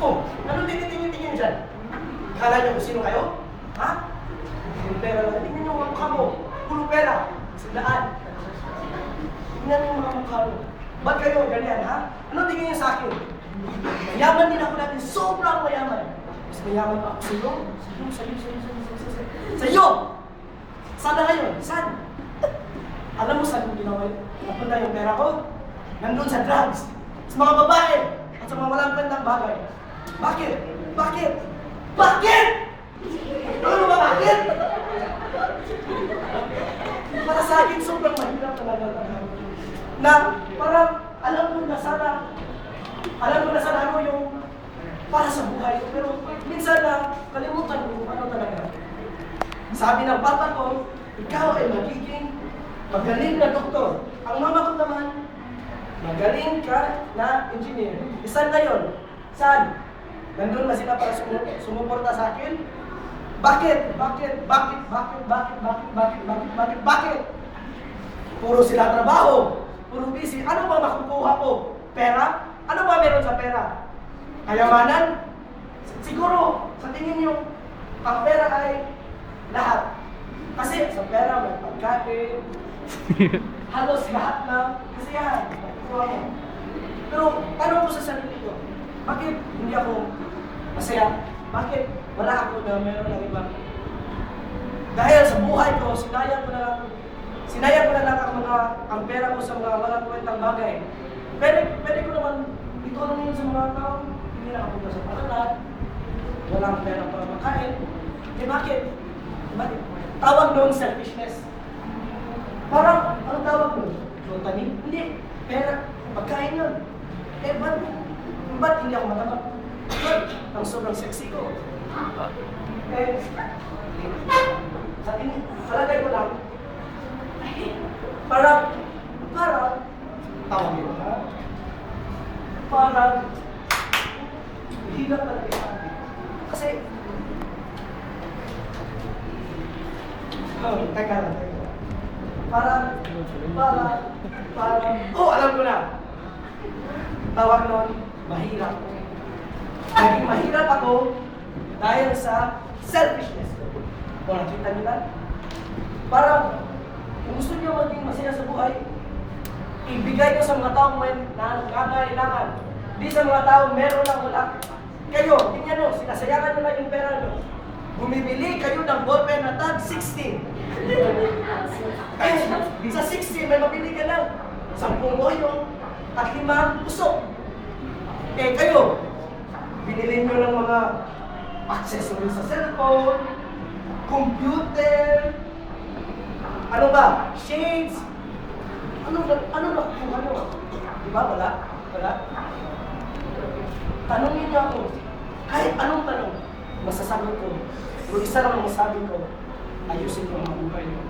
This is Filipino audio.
Oh, ano tinitingin-tingin dyan? Kala niyo kung sino kayo? Ha? Puro pera lang. Tingnan niyo ang mukha mo. Puro pera. Sandaan. Tingnan niyo yung mga mukha mo. Ba't kayo ganyan, ha? Ano tingin niyo sa akin? Mayaman din ako natin. Sobrang mayaman. Mas mayaman pa ako sa iyo. Sa iyo! Saan na ngayon? Saan? Alam mo saan yung ginawa yun? Napunta yung pera ko? Nandun sa drugs. Sa mga babae. At sa mga walang kwentang bagay. Bakit? Bakit? Bakit? Ano ba bakit? Para sa akin, sobrang mahirap talaga. Na parang alam ko na sana ano yung para sa buhay ko. Pero minsan na kalimutan ko ano talaga. Sabi ng papa ko, ikaw ay magiging magaling na doktor. Ang mama ko naman, magaling ka na engineer. Saan na yun? Saan? Nandun na sila para sumuporta sa akin? Bakit? Bakit? Puro sila trabaho. Puro busy. Ano ba makukuha ko? Pera? Ano ba meron sa pera? Kayamanan? Siguro, sa tingin nyo, ang pera ay lahat. Kasi sa pera may pagkain, halos lahat na kasiyahan. Pero tanong ko sa sarili ko, bakit hindi ako masaya? Bakit wala ako na meron ng iba? Dahil sa buhay ko, sinayang ko na lang ang pera ko sa mga walang kwentang bagay. Pwede ko naman itulong sa mga tao, hindi na ako sa palalat, walang pera para makain. Bakit? Tawag doon selfishness. Parang, anong tawag doon? Tanim? Hindi. Pera, pagkain yun. Ba't hindi ako matapag? Ba't ang sobrang sexy ko? Sa palagay ko lang, parang, tawag yun, ha? Parang, hirap talaga yung akin. Kasi, teka lang. Parang, alam ko na. Tawag nun, mahirap. Naging mahirap ako dahil sa selfishness ko. Kung nakita nyo lang, parang, kung gusto nyo maging masaya sa buhay, ibigay ko sa mga taong may nangangailangan. Di sa mga taong meron lang wala. Kayo, tingnan nyo, sinasayangan nyo lang yung pera nyo. Bumibili kayo ng ballpen na tag 16. Sa 16, may mabili ka lang 10 oyong at 5 pusok. Kayo, binili nyo ng mga accessories sa cellphone, computer, ano ba? Shades. Ano? Diba? Wala? Tanungin niyo ako. Kahit anong tanong, masasagot ko. Kung isa lang ang masabi ko, ayusin ko ang buhay niyo.